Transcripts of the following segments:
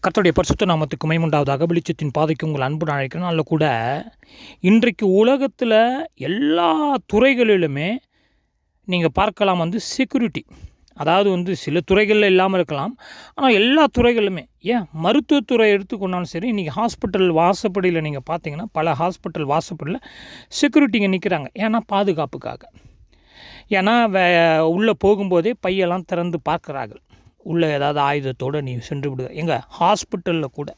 கர்த்தருடைய பரிசுத்த நாமத்துக்கு மகிமை வெளிச்சத்தின் பாதைக்கு உங்கள் அன்பு அழைக்கணும். அதில் கூட இன்றைக்கு உலகத்தில் எல்லா துறைகளிலுமே நீங்கள் பார்க்கலாம் செக்யூரிட்டி. அதாவது சில துறைகளில் இல்லாமல் இருக்கலாம், ஆனால் எல்லா துறைகளிலுமே ஏன் மருத்துவத்துறை எடுத்துக்கொண்டாலும் சரி, இன்றைக்கி ஹாஸ்பிட்டல் வாசப்படியில் நீங்கள் பார்த்தீங்கன்னா பல ஹாஸ்பிட்டல் வாசப்படியில் செக்யூரிட்டிங்க நிற்கிறாங்க. ஏன்னா பாதுகாப்புக்காக. ஏன்னா உள்ளே போகும்போதே பையெல்லாம் திறந்து பார்க்குறார்கள், உள்ளே ஏதாவது ஆயுதத்தோடு நீ சென்று விடுங்க எங்கள் ஹாஸ்பிட்டலில் கூட.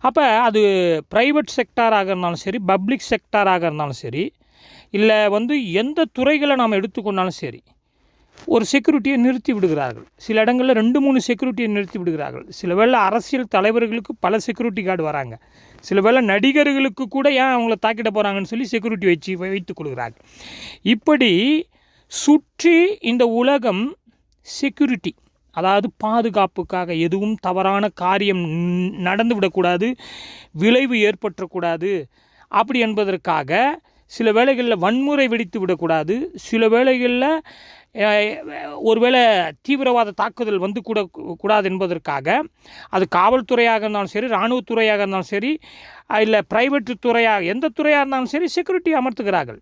அப்போ அது ப்ரைவேட் செக்டாராக இருந்தாலும் சரி, பப்ளிக் செக்டாராக இருந்தாலும் சரி, இல்லை எந்த துறைகளை நாம் எடுத்துக்கொண்டாலும் சரி, ஒரு செக்யூரிட்டியை நிறுத்தி விடுகிறார்கள். சில இடங்களில் 2-3 செக்யூரிட்டியை நிறுத்தி விடுகிறார்கள். சில வேளை அரசியல் தலைவர்களுக்கு பல செக்யூரிட்டி கார்டு வராங்க. சில வேளை நடிகர்களுக்கு கூட ஏன் அவங்கள தாக்கிட போகிறாங்கன்னு சொல்லி செக்யூரிட்டி வைத்துக் கொள்கிறார்கள். இப்படி சுற்றி இந்த உலகம் செக்யூரிட்டி, அதாவது பாதுகாப்புக்காக எதுவும் தவறான காரியம் நடந்து விடக்கூடாது, விளைவு ஏற்பற்றக்கூடாது அப்படி என்பதற்காக சில வேளைகளில் வன்முறை வெடித்து விடக்கூடாது, சில வேளைகளில் ஒருவேளை தீவிரவாத தாக்குதல் கூடாது என்பதற்காக அது காவல்துறையாக இருந்தாலும் சரி, இராணுவத்துறையாக இருந்தாலும் சரி, இல்லை ப்ரைவேட் துறையாக எந்த துறையாக இருந்தாலும் சரி செக்யூரிட்டி அமர்த்துகிறார்கள்.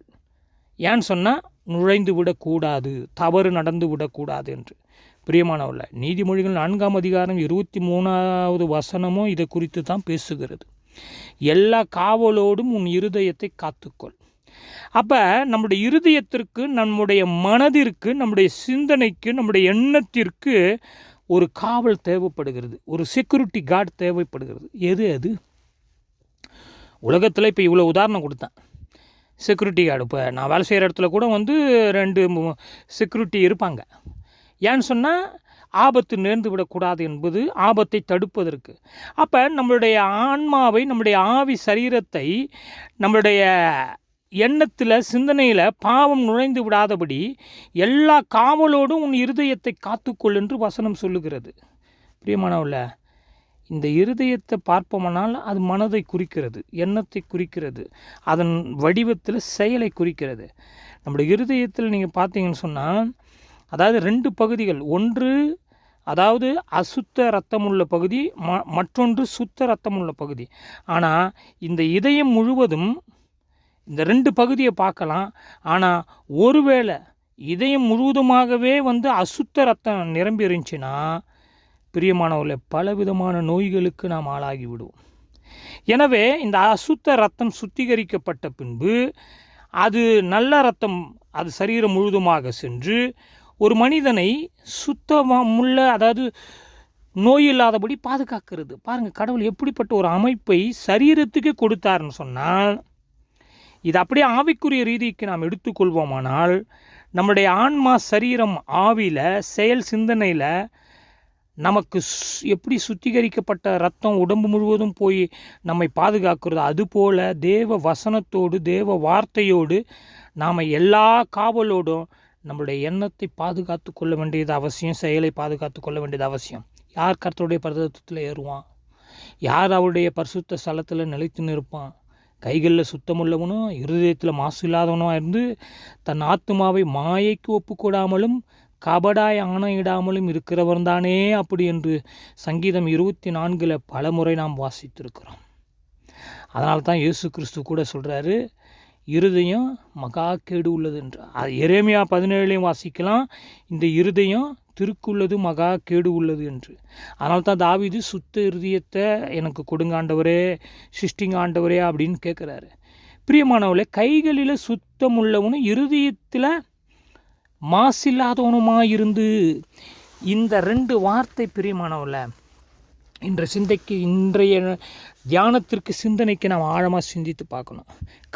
ஏன்னு சொன்னால் நுழைந்து விடக்கூடாது, தவறு நடந்து விடக்கூடாது என்று. பிரியமானவர்களே, நீதிமொழிகள் 4ஆம் அதிகாரம் 23வது வசனமும் இதை குறித்து தான் பேசுகிறது. எல்லா காவலோடும் உன் இருதயத்தை காத்துக்கொள். அப்போ நம்முடைய இருதயத்திற்கு, நம்முடைய மனதிற்கு, நம்முடைய சிந்தனைக்கு, நம்முடைய எண்ணத்திற்கு ஒரு காவல் தேவைப்படுகிறது, ஒரு செக்யூரிட்டி கார்டு தேவைப்படுகிறது. எது அது? உலகத்தில் இப்போ இவ்வளோ உதாரணம் கொடுத்தேன். செக்யூரிட்டி கார்டு, இப்போ நான் வேலை செய்கிற இடத்துல கூட 2 செக்யூரிட்டி இருப்பாங்க. ஏன்னு சொன்னால் ஆபத்து நேர்ந்து விடக்கூடாது என்பது, ஆபத்தை தடுப்பதற்கு. அப்போ நம்மளுடைய ஆன்மாவை, நம்முடைய ஆவி சரீரத்தை, நம்மளுடைய எண்ணத்தில், சிந்தனையில் பாவம் நுழைந்து விடாதபடி எல்லா காவலோடும் உன் இருதயத்தை காத்துக்கொள் என்று வசனம் சொல்லுகிறது. பிரியமானவர்களே, இந்த இருதயத்தை பார்ப்போமானால் அது மனதை குறிக்கிறது, எண்ணத்தை குறிக்கிறது, அதன் வடிவத்தில் செயலை குறிக்கிறது. நம்முடைய இருதயத்தில் நீங்கள் பார்த்தீங்கன்னு சொன்னால், அதாவது 2 பகுதிகள், ஒன்று அதாவது அசுத்த இரத்தமுள்ள பகுதி, மற்றொன்று சுத்த இரத்தமுள்ள பகுதி. ஆனால் இந்த இதயம் முழுவதும் இந்த 2 பகுதியை பார்க்கலாம். ஆனால் ஒருவேளை இதயம் முழுவதுமாகவே அசுத்த இரத்தம் நிரம்பி இருந்துச்சுன்னா, பிரியமானவர்களே, பலவிதமான நோய்களுக்கு நாம் ஆளாகி விடுவோம். எனவே இந்த அசுத்த இரத்தம் சுத்திகரிக்கப்பட்ட பின்பு அது நல்ல இரத்தம், அது சரீரம் முழுதுமாக சென்று ஒரு மனிதனை சுத்தமுள்ள, அதாவது நோய் இல்லாதபடி பாதுகாக்கிறது. பாருங்கள், கடவுள் எப்படிப்பட்ட ஒரு அமைப்பை சரீரத்துக்கு கொடுத்தாருன்னு சொன்னால், இது அப்படியே ஆவிக்குரிய ரீதிக்கு நாம் எடுத்துக்கொள்வோமானால், நம்முடைய ஆன்மா, சரீரம், ஆவியில், செயல், சிந்தனையில் நமக்கு எப்படி சுத்திகரிக்கப்பட்ட இரத்தம் உடம்பு முழுவதும் போய் நம்மை பாதுகாக்கிறது, அதுபோல் தேவ வசனத்தோடு, தேவ வார்த்தையோடு நாம் எல்லா காவலோடும் நம்மளுடைய எண்ணத்தை பாதுகாத்து கொள்ள வேண்டியது அவசியம், செயலை பாதுகாத்து கொள்ள வேண்டியது அவசியம். யார் கர்த்தருடைய பரிசுத்தத்தில் ஏறுவான்? யார் அவருடைய பரிசுத்த ஸ்தலத்தில் நிலைத்து நிற்பான்? கைகளில் சுத்தமுள்ளவனும் இருதயத்தில் மாசு இல்லாதவனும் இருந்து தன் ஆத்துமாவை மாயைக்கு ஒப்புக்கூடாமலும் கபடாய் ஆணையிடாமலும் இருக்கிறவன் தானே அப்படி என்று சங்கீதம் 24 பல முறை நாம் வாசித்திருக்கிறோம். அதனால தான் இயேசு கிறிஸ்து கூட சொல்கிறாரு, இருதயம் மகா கேடு உள்ளது என்று. எரேமியா 17 வாசிக்கலாம், இந்த இருதயம் திருக்குள்ளது, மகா கேடு உள்ளது என்று. அதனால தான் தாவீது சுத்த இருதயத்தை எனக்கு கொடுங்க ஆண்டவரே, சிருஷ்டிங்க ஆண்டவரே அப்படின்னு கேட்குறாரு. பிரியமானவர்களே, கைகளில் சுத்தம் உள்ளவனும் இருதயத்தில் மாசில்லாதவனுமாயிருந்து, இந்த 2 வார்த்தை பிரியமானவர்களே, இன்றைய தியானத்திற்கு, சிந்தனைக்கு நாம் ஆழமாக சிந்தித்து பார்க்கணும்.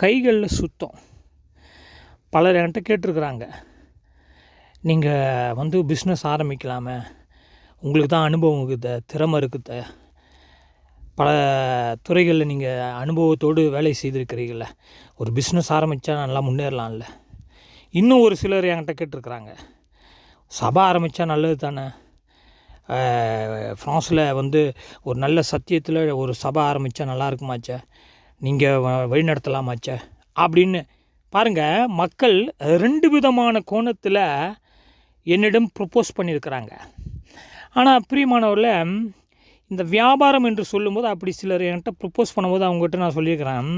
கைகளில் சுத்தம். பலர் என்கிட்ட கேட்டிருக்கிறாங்க, நீங்கள் பிஸ்னஸ் ஆரம்பிக்கலாமே, உங்களுக்கு தான் அனுபவம் இருக்குது, திறமை இருக்குது, பல துறைகளில் நீங்கள் அனுபவத்தோடு வேலை செய்திருக்கிறீங்கள, ஒரு பிஸ்னஸ் ஆரம்பித்தா நல்லா முன்னேறலாம்ல. இன்னும் ஒரு சிலர் என்கிட்ட கேட்டிருக்கிறாங்க, சபை ஆரம்பித்தா நல்லது தானே, ஃப்ரான்ஸில் ஒரு நல்ல சத்தியத்தில் ஒரு சபை ஆரம்பித்தா நல்லா இருக்குமாச்சே, நீங்கள் வழிநடத்தலாமாச்சே அப்படின்னு. பாருங்கள், மக்கள் 2 விதமான கோணத்தில் என்னிடம் ப்ரொப்போஸ் பண்ணியிருக்கிறாங்க. ஆனால் பிரியமானவரில், இந்த வியாபாரம் என்று சொல்லும்போது அப்படி சிலர் என்கிட்ட ப்ரப்போஸ் பண்ணும்போது அவங்ககிட்ட நான் சொல்லியிருக்கிறேன்,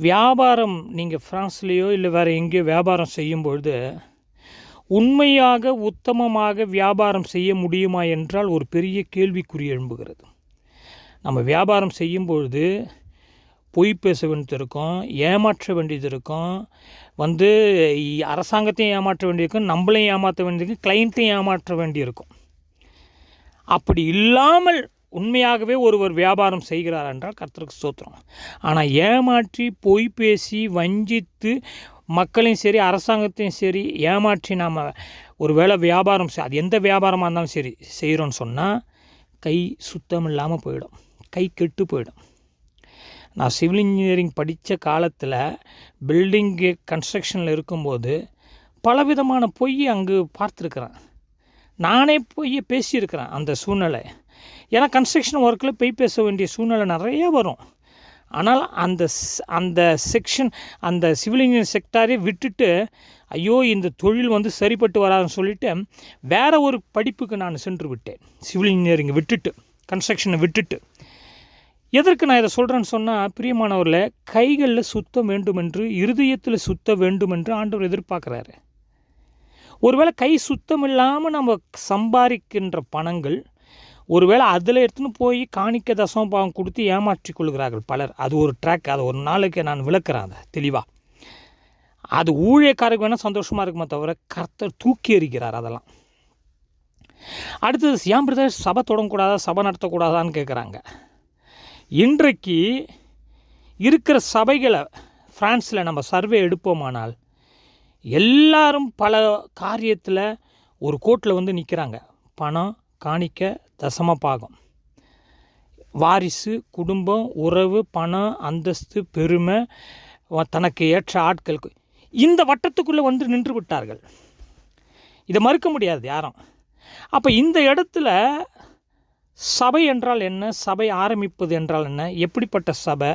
வியாபாரம் நீங்கள் ஃப்ரான்ஸ்லேயோ இல்லை வேறு எங்கேயோ வியாபாரம் செய்யும்பொழுது உண்மையாக உத்தமமாக வியாபாரம் செய்ய முடியுமா என்றால் ஒரு பெரிய கேள்விக்குறி எழும்புகிறது. நம்ம வியாபாரம் செய்யும்பொழுது பொய் பேச வேண்டியது இருக்கும், ஏமாற்ற வேண்டியது இருக்கும், அரசாங்கத்தையும் ஏமாற்ற வேண்டியிருக்கும், நம்மளையும் ஏமாற்ற வேண்டியிருக்கும், கிளைண்ட்டையும் ஏமாற்ற வேண்டியிருக்கும். அப்படி இல்லாமல் உண்மையாகவே ஒருவர் வியாபாரம் செய்கிறார் என்றால் கர்த்தருக்கு ஸ்தோத்திரம். ஆனால் ஏமாற்றி பொய் பேசி வஞ்சித்து மக்களையும் சரி அரசாங்கத்தையும் சரி ஏமாற்றி நாம் ஒரு வேளை வியாபாரம் அது எந்த வியாபாரமாக இருந்தாலும் சரி செய்கிறோன்னு சொன்னால் கை சுத்தம் இல்லாமல் போயிடும், கை கெட்டு போயிடும். நான் சிவில் இன்ஜினியரிங் படித்த காலத்தில் பில்டிங்கு கன்ஸ்ட்ரக்ஷனில் இருக்கும்போது பலவிதமான பொய் அங்கு பார்த்துருக்குறேன். நானே பொய்யை பேசியிருக்கிறேன் அந்த சூழ்நிலை. ஏன்னா கன்ஸ்ட்ரக்ஷன் ஒர்க்கில் பொய் பேச வேண்டிய சூழ்நிலை நிறைய வரும். ஆனால் அந்த செக்ஷன் அந்த சிவில் இன்ஜினியரிங் செக்டாரே விட்டுட்டு ஐயோ இந்த தொழில் சரிப்பட்டு வராதுன்னு சொல்லிவிட்டு வேறு ஒரு படிப்புக்கு நான் சென்று விட்டேன். சிவில் இன்ஜினியரிங்கை விட்டுட்டு, கன்ஸ்ட்ரக்ஷனை விட்டுட்டு. எதற்கு நான் இதை சொல்கிறேன்னு சொன்னால், பிரியமானவர்களே, கைகளில் சுத்தம் வேண்டுமென்று, இருதயத்தில் சுத்த வேண்டுமென்று ஆண்டவர் எதிர்பார்க்குறாரு. ஒருவேளை கை சுத்தம் இல்லாமல் நம்ம சம்பாதிக்கின்ற பணங்கள் ஒருவேளை அதில் எடுத்துன்னு போய் காணிக்க தசம பாவம் கொடுத்து ஏமாற்றி கொள்கிறார்கள் பலர். அது ஒரு ட்ராக், அதை ஒரு நாளைக்கு நான் விளக்குறேன் அதை தெளிவாக. அது ஊழியக்காரருக்கு வேணால் சந்தோஷமாக இருக்குமே தவிர கர்த்தர் தூக்கி எறிகிறார் அதெல்லாம். அடுத்தது, ஏன் பிரதர் சபை தொடங்கக்கூடாதா, சபை நடத்தக்கூடாதான்னு கேட்குறாங்க. இன்றைக்கு இருக்கிற சபைகளை ஃப்ரான்ஸில் நம்ம சர்வே எடுப்போமானால் எல்லாரும் பல காரியத்தில் ஒரு கோட்டில் நிற்கிறாங்க. பணம், காணிக்க, தசம பாகம், வாரிசு, குடும்பம், உறவு, பணம், அந்தஸ்து, பெருமை, தனக்கு ஏற்ற ஆட்களுக்கு இந்த வட்டத்துக்குள்ளே நின்று விட்டார்கள். இதை மறுக்க முடியாது யாரும். அப்போ இந்த இடத்துல சபை என்றால் என்ன, சபை ஆரம்பிப்பது என்றால் என்ன, எப்படிப்பட்ட சபை,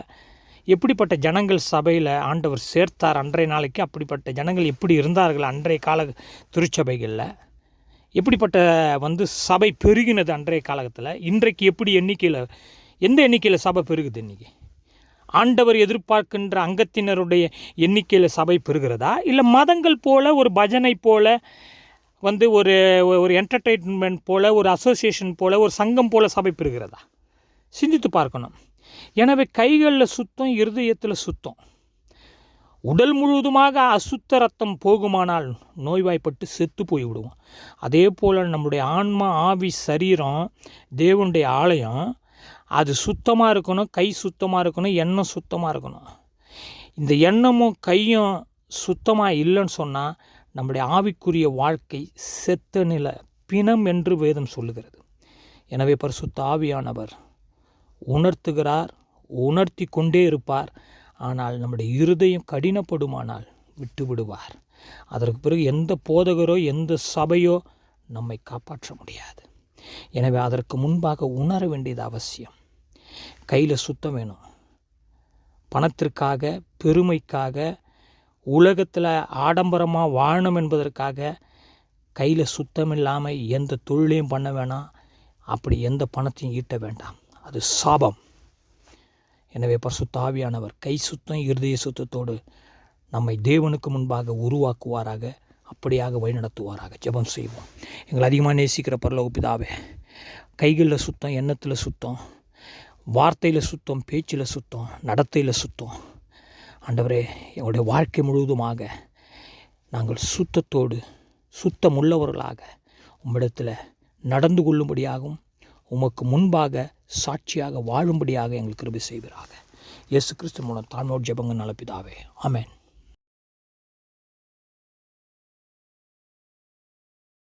எப்படிப்பட்ட ஜனங்கள் சபையில் ஆண்டவர் சேர்த்தார் அன்றைய நாளைக்கு, அப்படிப்பட்ட ஜனங்கள் எப்படி இருந்தார்கள் அன்றைய கால திருச்சபைகளில், எப்படிப்பட்ட சபை பெருகினது அன்றைய காலத்தில், இன்றைக்கு எப்படி எந்த எண்ணிக்கையில் சபை பெருகுது? இன்றைக்கி ஆண்டவர் எதிர்பார்க்கின்ற அங்கத்தினருடைய எண்ணிக்கையில் சபை பெருகிறதா, இல்லை மதங்கள் போல், ஒரு பஜனை போல், ஒரு என்டர்டெயின்மெண்ட் போல், ஒரு அசோசியேஷன் போல், ஒரு சங்கம் போல் சபை பெறுகிறதா? சிந்தித்து பார்க்கணும். எனவே கைகளில் சுத்தம், இருதயத்தில் சுத்தம். உடல் முழுவதுமாக அசுத்த ரத்தம் போகுமானால் நோய்வாய்ப்பட்டு செத்து போய் விடுவோம். அதே போல் நம்முடைய ஆன்மா, ஆவி, சரீரம் தேவனுடைய ஆலயம். அது சுத்தமாக இருக்கணும், கை சுத்தமாக இருக்கணும், எண்ணம் சுத்தமாக இருக்கணும். இந்த எண்ணமும் கையும் சுத்தமாக இல்லைன்னு சொன்னால் நம்முடைய ஆவிக்குரிய வாழ்க்கை செத்த நில பிணம் என்று வேதம் சொல்லுகிறது. எனவே பரிசுத்த ஆவியானவர் உணர்த்துகிறார், உணர்த்தி கொண்டே இருப்பார். ஆனால் நம்முடைய இருதயம் கடினப்படுமானால் விட்டு விடுவார். அதற்கு பிறகு எந்த போதகரோ எந்த சபையோ நம்மை காப்பாற்ற முடியாது. எனவே அதற்கு முன்பாக உணர வேண்டியது அவசியம். கையில் சுத்தம் வேணும். பணத்திற்காக, பெருமைக்காக, உலகத்தில் ஆடம்பரமாக வாழணும் என்பதற்காக கையில் சுத்தம் இல்லாமல் எந்த தொழிலையும் பண்ண வேணாம், அப்படி எந்த பணத்தையும் ஈட்ட வேண்டாம், அது சாபம். எனவே பரிசுத்த ஆவியானவர் கை சுத்தம், இருதய சுத்தத்தோடு நம்மை தேவனுக்கு முன்பாக உருவாக்குவாராக, அப்படியாக வழிநடத்துவாராக. ஜெபம் செய்வோம். எங்களை அதிகமாக நேசிக்கிற பரலோக பிதாவே, கைகளில் சுத்தம், எண்ணத்தில் சுத்தம், வார்த்தையில் சுத்தம், பேச்சில் சுத்தம், நடத்தையில் சுத்தம். ஆண்டவரே, எங்களுடைய வாழ்க்கை முழுவதுமாக நாங்கள் சுத்தத்தோடு சுத்தமுள்ளவர்களாக உம்மிடத்தில் நடந்து கொள்ளும்படியாகவும் உமக்கு முன்பாக சாட்சியாக வாழும்படியாக எங்களுக்கு கிருபை செய்வீராக. இயேசு கிறிஸ்து மூலம் தாழ்மையோடு ஜெபங்கள் நல்ல பிதாவே. ஆமென்.